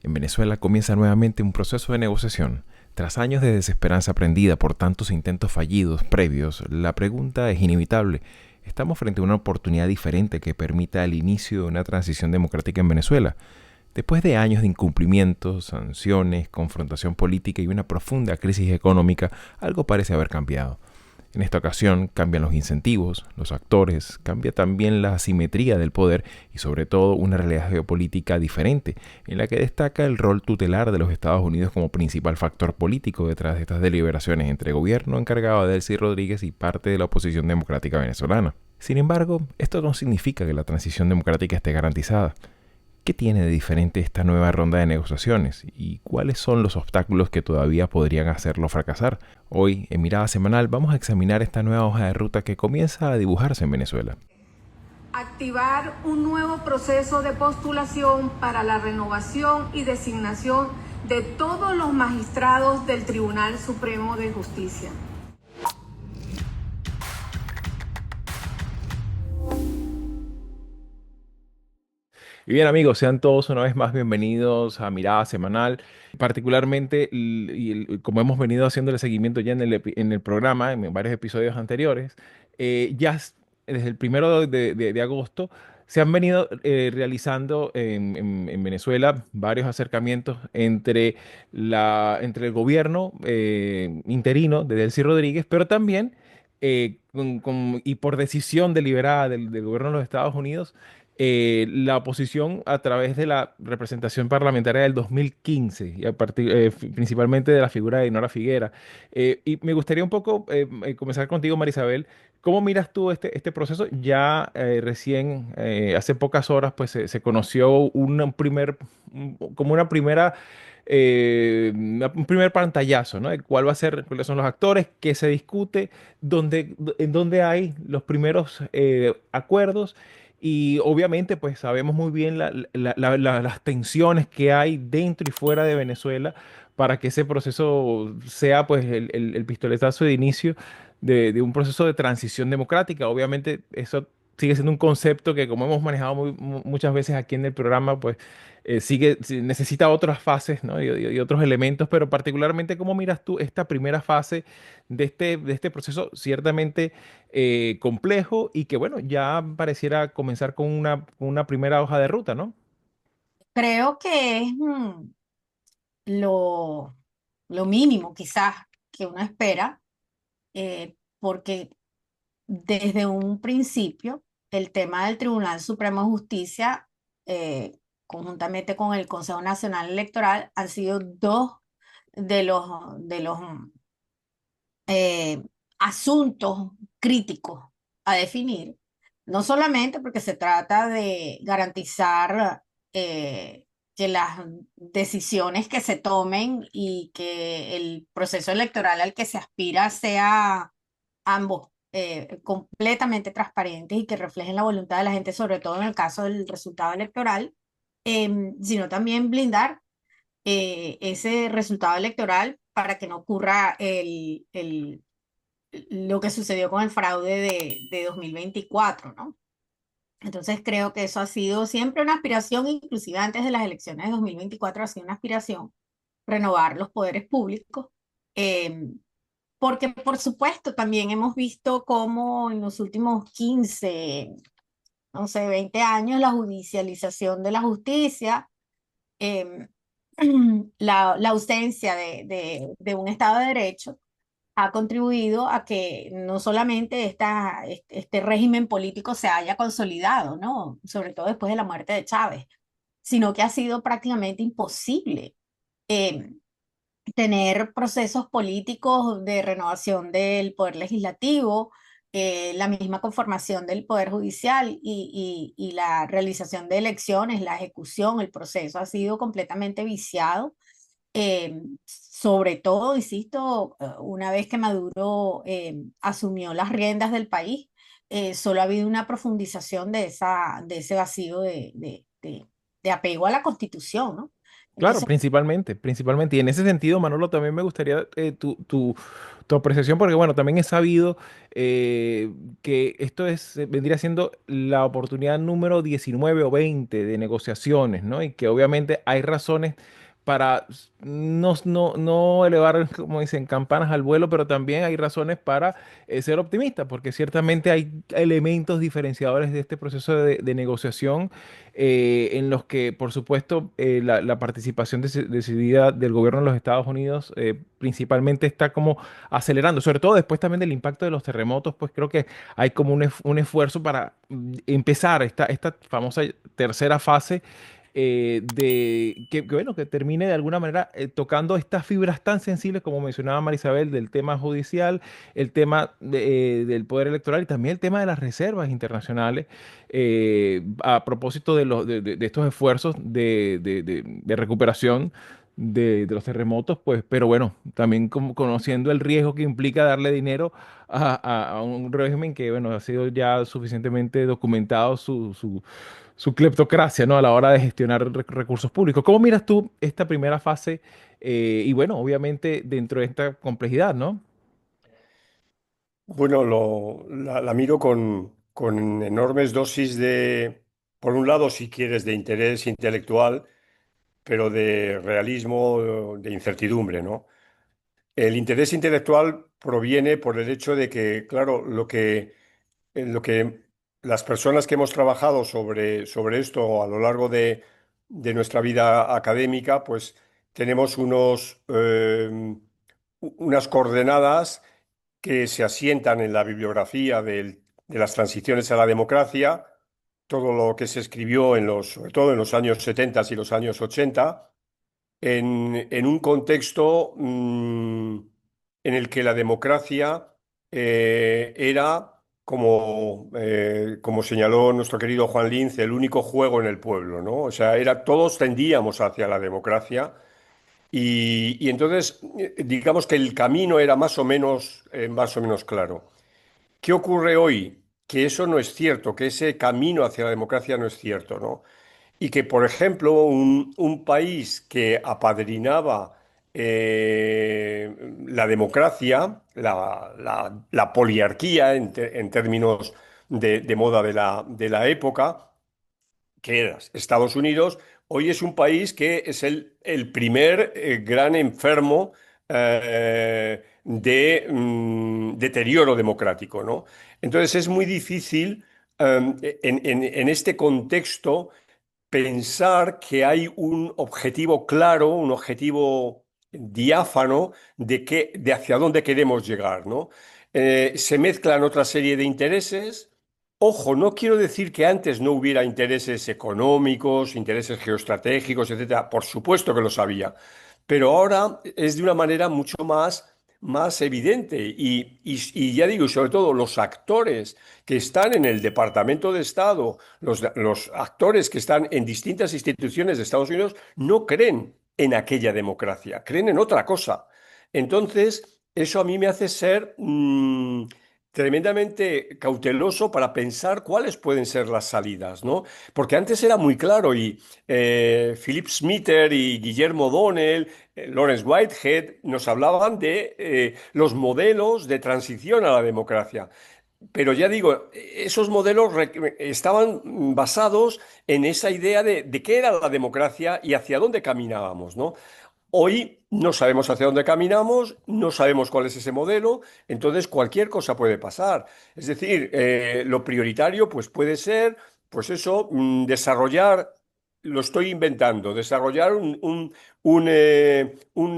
En Venezuela comienza nuevamente un proceso de negociación. Tras años de desesperanza aprendida por tantos intentos fallidos previos, la pregunta es inevitable. ¿Estamos frente a una oportunidad diferente que permita el inicio de una transición democrática en Venezuela? Después de años de incumplimientos, sanciones, confrontación política y una profunda crisis económica, algo parece haber cambiado. En esta ocasión cambian los incentivos, los actores, cambia también la asimetría del poder y sobre todo una realidad geopolítica diferente, en la que destaca el rol tutelar de los Estados Unidos como principal factor político detrás de estas deliberaciones entre gobierno encargado de Delcy Rodríguez y parte de la oposición democrática venezolana. Sin embargo, esto no significa que la transición democrática esté garantizada. ¿Qué tiene de diferente esta nueva ronda de negociaciones y cuáles son los obstáculos que todavía podrían hacerlo fracasar? Hoy, en Mirada Semanal, vamos a examinar esta nueva hoja de ruta que comienza a dibujarse en Venezuela. Activar un nuevo proceso de postulación para la renovación y designación de todos los magistrados del Tribunal Supremo de Justicia. Y bien amigos, sean todos una vez más bienvenidos a Mirada Semanal. Particularmente, como hemos venido haciendo el seguimiento ya en el programa, en varios episodios anteriores, desde el 1 de agosto se han venido realizando en Venezuela varios acercamientos entre el gobierno interino de Delcy Rodríguez, pero también y por decisión deliberada del gobierno de los Estados Unidos, la oposición a través de la representación parlamentaria del 2015, y principalmente de la figura de Dinora Figuera. Y me gustaría un poco comenzar contigo, Marisabel. ¿Cómo miras tú este proceso? Ya recién, hace pocas horas, pues se conoció como una primera, un primer pantallazo, ¿no? De cuál va a ser, cuáles son los actores, qué se discute, en dónde hay los primeros acuerdos. Y obviamente, pues sabemos muy bien las tensiones que hay dentro y fuera de Venezuela para que ese proceso sea pues el pistoletazo de inicio de un proceso de transición democrática. Obviamente, eso sigue siendo un concepto que, como hemos manejado muchas veces aquí en el programa, pues necesita otras fases, ¿no? Y otros elementos, pero particularmente, ¿cómo miras tú esta primera fase de este proceso ciertamente complejo y que, bueno, ya pareciera comenzar con una primera hoja de ruta, ¿no? Creo que es lo, lo mínimo quizás que uno espera, porque desde un principio el tema del Tribunal Supremo de Justicia, conjuntamente con el Consejo Nacional Electoral, han sido dos de los eh, asuntos críticos a definir, no solamente porque se trata de garantizar que las decisiones que se tomen y que el proceso electoral al que se aspira sea ambos completamente transparentes y que reflejen la voluntad de la gente, sobre todo en el caso del resultado electoral, sino también blindar ese resultado electoral para que no ocurra lo que sucedió con el fraude de 2024, ¿no? Entonces creo que eso ha sido siempre una aspiración, inclusive antes de las elecciones de 2024 ha sido una aspiración renovar los poderes públicos, eh, porque por supuesto también hemos visto cómo en los últimos 15, no sé, 20 años la judicialización de la justicia, eh, la ausencia de un Estado de Derecho ha contribuido a que no solamente este régimen político se haya consolidado, ¿no? Sobre todo después de la muerte de Chávez, sino que ha sido prácticamente imposible eh, tener procesos políticos de renovación del poder legislativo, la misma conformación del poder judicial y la realización de elecciones, la ejecución, el proceso ha sido completamente viciado, sobre todo, insisto, una vez que Maduro asumió las riendas del país, solo ha habido una profundización de ese vacío de apego a la Constitución, ¿no? Claro, Entonces, principalmente, principalmente. Y en ese sentido, Manolo, también me gustaría tu apreciación, porque bueno, también he sabido que esto vendría siendo la oportunidad número 19 o 20 de negociaciones, ¿no? Y que obviamente hay razones para no elevar, como dicen, campanas al vuelo, pero también hay razones para ser optimistas, porque ciertamente hay elementos diferenciadores de este proceso de negociación en los que, por supuesto, la participación decidida del gobierno de los Estados Unidos principalmente está como acelerando, sobre todo después también del impacto de los terremotos, pues creo que hay como un esfuerzo para empezar esta famosa tercera fase bueno, que termine de alguna manera tocando estas fibras tan sensibles como mencionaba Marisabel del tema judicial, el tema del poder electoral y también el tema de las reservas internacionales a propósito de estos esfuerzos de recuperación de los terremotos, pues, pero bueno, también como conociendo el riesgo que implica darle dinero a un régimen que, bueno, ha sido ya suficientemente documentado su cleptocracia, ¿no? A la hora de gestionar recursos públicos. ¿Cómo miras tú esta primera fase? Y bueno, obviamente dentro de esta complejidad, ¿no? Bueno, la miro con enormes dosis de, por un lado, si quieres, de interés intelectual, pero de realismo, de incertidumbre, ¿no? El interés intelectual proviene por el hecho de que, claro, lo que las personas que hemos trabajado sobre esto a lo largo de nuestra vida académica, pues tenemos unas coordenadas que se asientan en la bibliografía de las transiciones a la democracia, todo lo que se escribió sobre todo en los años 70 y los años 80 en un contexto en el que la democracia era, como señaló nuestro querido Juan Linz, el único juego en el pueblo, ¿no? O sea, todos tendíamos hacia la democracia y entonces digamos que el camino era más o menos claro. ¿Qué ocurre hoy? Que eso no es cierto, que ese camino hacia la democracia no es cierto, ¿no? Y que, por ejemplo, un país que apadrinaba la democracia, la poliarquía en términos de moda de la época, que era Estados Unidos, hoy es un país que es el primer gran enfermo de deterioro democrático, ¿no? Entonces es muy difícil en este contexto pensar que hay un objetivo claro, un objetivo diáfano de hacia dónde queremos llegar, ¿no? Se mezclan otra serie de intereses. Ojo, no quiero decir que antes no hubiera intereses económicos, intereses geoestratégicos, etcétera. Por supuesto que los había, pero ahora es de una manera mucho más evidente. Y ya digo, y sobre todo los actores que están en el Departamento de Estado, los actores que están en distintas instituciones de Estados Unidos, no creen en aquella democracia, creen en otra cosa. Entonces, eso a mí me hace ser tremendamente cauteloso para pensar cuáles pueden ser las salidas, ¿no? Porque antes era muy claro y Philip Smither y Guillermo O'Donnell, Lawrence Whitehead nos hablaban de los modelos de transición a la democracia. Pero ya digo, esos modelos estaban basados en esa idea de qué era la democracia y hacia dónde caminábamos, ¿no? Hoy no sabemos hacia dónde caminamos, no sabemos cuál es ese modelo, entonces cualquier cosa puede pasar. Es decir, lo prioritario pues puede ser, pues eso, desarrollar, lo estoy inventando, desarrollar un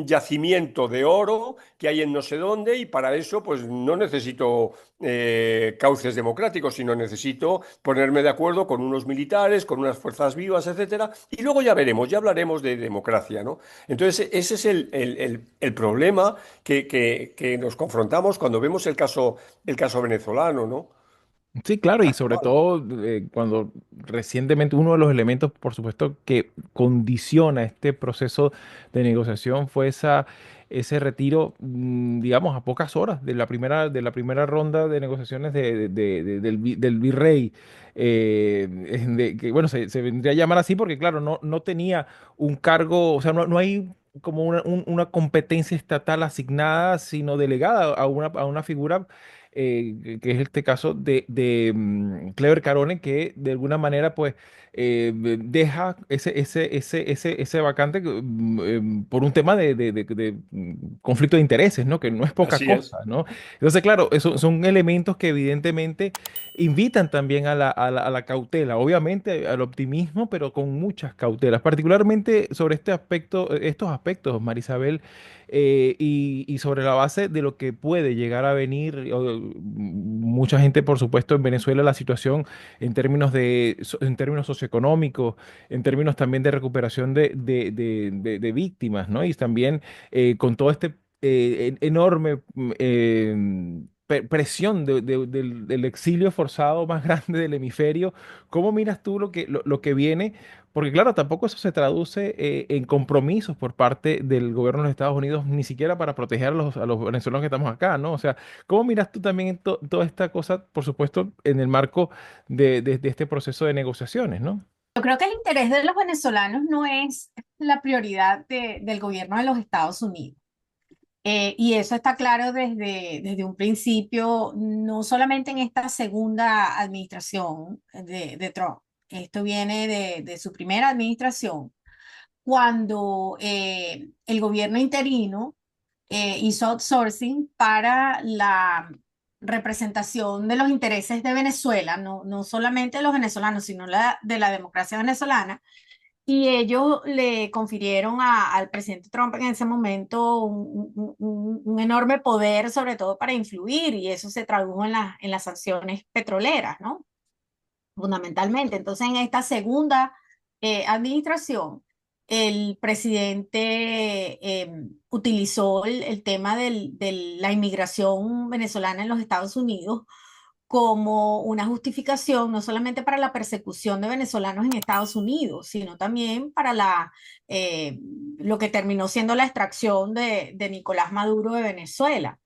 yacimiento de oro que hay en no sé dónde y para eso pues no necesito cauces democráticos, sino necesito ponerme de acuerdo con unos militares, con unas fuerzas vivas, etcétera, y luego ya veremos, ya hablaremos de democracia, ¿no? Entonces, ese es el problema que nos confrontamos cuando vemos el caso venezolano, ¿no? Sí, claro, y sobre Actual. todo cuando recientemente uno de los elementos, por supuesto, que condiciona este proceso de negociación fue ese retiro, digamos, a pocas horas de la primera ronda de negociaciones del virrey. Que bueno, se vendría a llamar así porque, claro, no tenía un cargo, o sea, no hay como una competencia estatal asignada, sino delegada a una figura que es este caso de Clever Carone, que de alguna manera, pues, deja ese vacante por un tema de conflicto de intereses, ¿no? Que no es poca Así es. cosa, ¿no? Entonces, claro, eso son elementos que evidentemente invitan también a la cautela, obviamente al optimismo, pero con muchas cautelas, particularmente sobre este aspecto, estos aspectos, Marisabel, y sobre la base de lo que puede llegar a venir. Mucha gente, por supuesto, en Venezuela la situación en términos socioeconómicos, en términos también de recuperación de víctimas, ¿no? Y también con todo este enorme presión del exilio forzado más grande del hemisferio. ¿Cómo miras tú lo que viene? Porque claro, tampoco eso se traduce en compromisos por parte del gobierno de los Estados Unidos, ni siquiera para proteger a los venezolanos que estamos acá, ¿no? O sea, ¿cómo miras tú también toda esta cosa, por supuesto, en el marco de este proceso de negociaciones, ¿no? Yo creo que el interés de los venezolanos no es la prioridad del gobierno de los Estados Unidos. Y eso está claro desde un principio, no solamente en esta segunda administración de Trump. Esto viene de su primera administración, cuando el gobierno interino hizo outsourcing para la representación de los intereses de Venezuela, no solamente de los venezolanos, sino de la democracia venezolana, y ellos le confirieron al presidente Trump en ese momento un enorme poder, sobre todo para influir, y eso se tradujo en las sanciones petroleras, ¿no? Fundamentalmente. Entonces, en esta segunda administración, el presidente utilizó el tema de la inmigración venezolana en los Estados Unidos como una justificación no solamente para la persecución de venezolanos en Estados Unidos, sino también para lo que terminó siendo la extracción de Nicolás Maduro de Venezuela.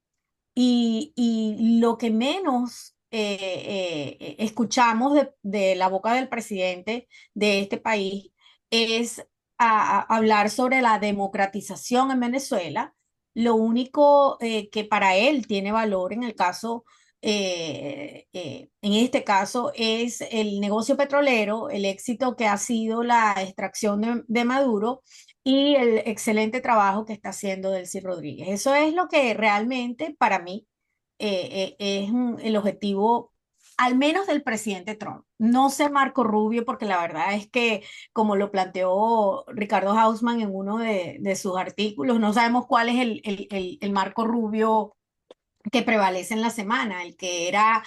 Y lo que menos escuchamos de la boca del presidente de este país es hablar sobre la democratización en Venezuela. Lo único que para él tiene valor en el caso, en este caso, es el negocio petrolero, el éxito que ha sido la extracción de Maduro y el excelente trabajo que está haciendo Delcy Rodríguez. Eso es lo que realmente para mí es el objetivo, al menos del presidente Trump. No sé Marco Rubio, porque la verdad es que, como lo planteó Ricardo Hausman en uno de sus artículos, no sabemos cuál es el Marco Rubio que prevalece en la semana, el que era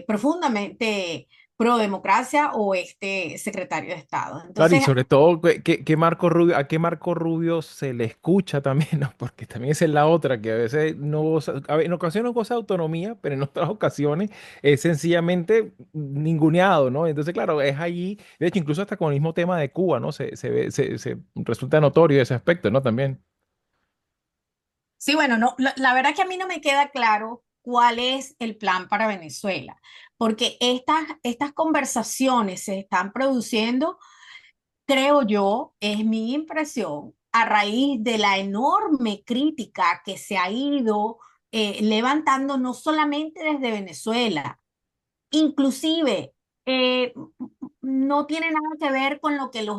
profundamente pro democracia o este secretario de Estado. Claro, y Entonces, sobre todo, ¿qué Marco Rubio, a qué Marco Rubio se le escucha también, ¿no? Porque también esa es la otra, que a veces no goza, en ocasiones goza de autonomía, pero en otras ocasiones es sencillamente ninguneado, ¿no? Entonces, claro, es allí, de hecho, incluso hasta con el mismo tema de Cuba, ¿no? Se resulta notorio ese aspecto, ¿no? También. sí, bueno, no, la verdad que a mí no me queda claro cuál es el plan para Venezuela, porque estas conversaciones se están produciendo, creo yo, es mi impresión, a raíz de la enorme crítica que se ha ido levantando no solamente desde Venezuela, inclusive no tiene nada que ver con lo que los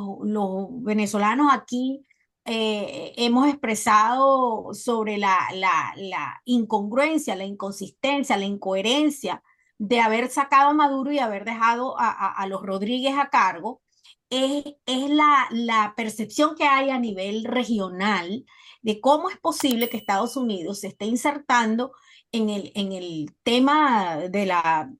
venezolanos aquí hemos expresado sobre la incongruencia, la inconsistencia, la incoherencia de haber sacado a Maduro y haber dejado a los Rodríguez a cargo. Es la percepción que hay a nivel regional de cómo es posible que Estados Unidos se esté insertando en el tema de la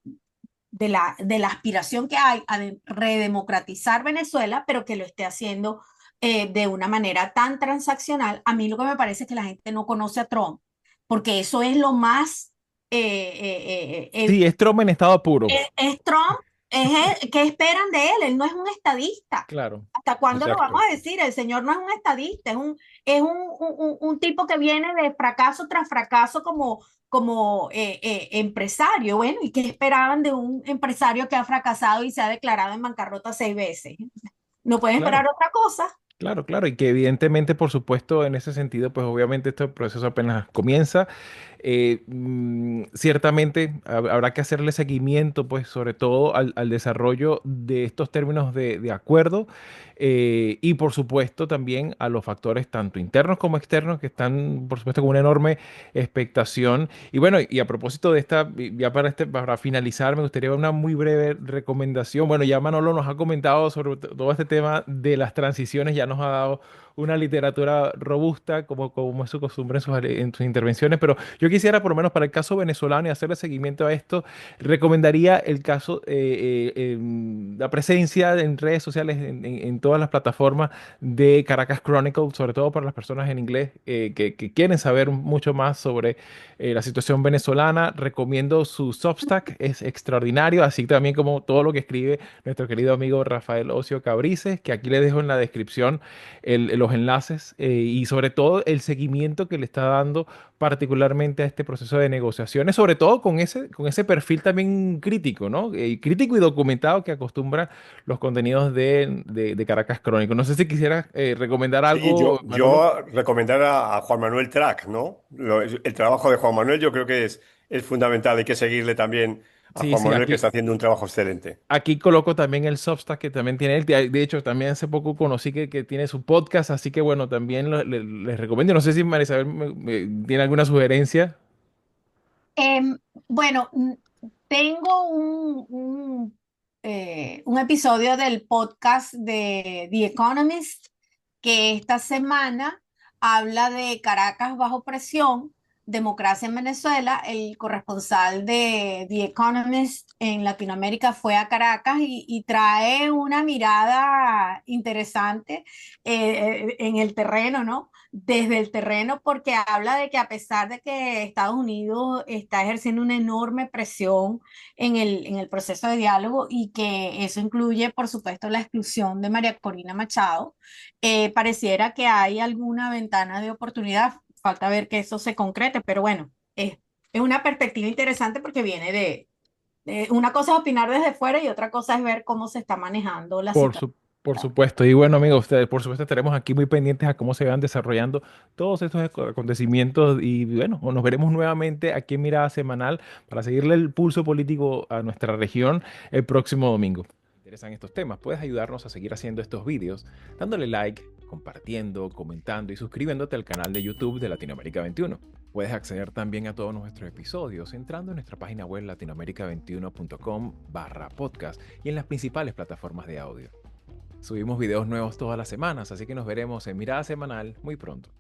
aspiración que hay a redemocratizar Venezuela, pero que lo esté haciendo de una manera tan transaccional. A mí lo que me parece es que la gente no conoce a Trump, porque eso es lo más... Sí, es Trump en estado puro. es Trump ¿Qué esperan de él? Él no es un estadista. Claro, ¿Hasta cuándo lo vamos Exacto. a decir? El señor no es un estadista, es un tipo que viene de fracaso tras fracaso como empresario. Bueno, ¿y qué esperaban de un empresario que ha fracasado y se ha declarado en bancarrota 6 veces? No pueden esperar claro. otra cosa. Claro, claro, y que evidentemente, por supuesto, en ese sentido, pues obviamente este proceso apenas comienza. Ciertamente habrá que hacerle seguimiento, pues sobre todo al desarrollo de estos términos de acuerdo y por supuesto también a los factores tanto internos como externos que están, por supuesto, con una enorme expectación. Y bueno, y a propósito de esta, ya para finalizar, me gustaría una muy breve recomendación. Bueno, ya Manolo nos ha comentado sobre todo este tema de las transiciones, ya nos ha dado una literatura robusta, como es su costumbre en sus intervenciones, pero yo quisiera, por lo menos para el caso venezolano y hacerle seguimiento a esto, recomendaría el caso, la presencia en redes sociales, en todas las plataformas de Caracas Chronicle, sobre todo para las personas en inglés que quieren saber mucho más sobre la situación venezolana. Recomiendo su Substack, es extraordinario, así también como todo lo que escribe nuestro querido amigo Rafael Ocio Cabrices, que aquí le dejo en la descripción los enlaces y sobre todo el seguimiento que le está dando particularmente a este proceso de negociaciones, sobre todo con ese perfil también crítico, ¿no? Crítico y documentado que acostumbra los contenidos de Caracas Crónico. No sé si quisieras recomendar Sí, algo, Manolo. yo recomendar a Juan Manuel Track, ¿no? El trabajo de Juan Manuel yo creo que es fundamental. Hay que seguirle también a Sí, Juan sí, Manuel, que está haciendo un trabajo excelente. aquí coloco también el Substack que también tiene él. De hecho, también hace poco conocí que tiene su podcast, así que bueno, también les recomiendo. No sé si Marisabel tiene alguna sugerencia. Em, bueno, tengo un episodio del podcast de The Economist que esta semana habla de Caracas bajo presión, democracia en Venezuela. El corresponsal de The Economist en Latinoamérica fue a Caracas y trae una mirada interesante en el terreno, ¿no? Desde el terreno, porque habla de que a pesar de que Estados Unidos está ejerciendo una enorme presión en el proceso de diálogo y que eso incluye, por supuesto, la exclusión de María Corina Machado, pareciera que hay alguna ventana de oportunidad. Falta ver que eso se concrete, pero bueno, es una perspectiva interesante porque viene una cosa es opinar desde fuera y otra cosa es ver cómo se está manejando la Por situación. su- por supuesto. Y bueno, amigos, ustedes, por supuesto, estaremos aquí muy pendientes a cómo se van desarrollando todos estos acontecimientos. Y bueno, nos veremos nuevamente aquí en Mirada Semanal para seguirle el pulso político a nuestra región el próximo domingo. Si te interesan estos temas, puedes ayudarnos a seguir haciendo estos vídeos dándole like, compartiendo, comentando y suscribiéndote al canal de YouTube de Latinoamérica 21. Puedes acceder también a todos nuestros episodios entrando en nuestra página web latinoamerica21.com/podcast y en las principales plataformas de audio. Subimos videos nuevos todas las semanas, así que nos veremos en Mirada Semanal muy pronto.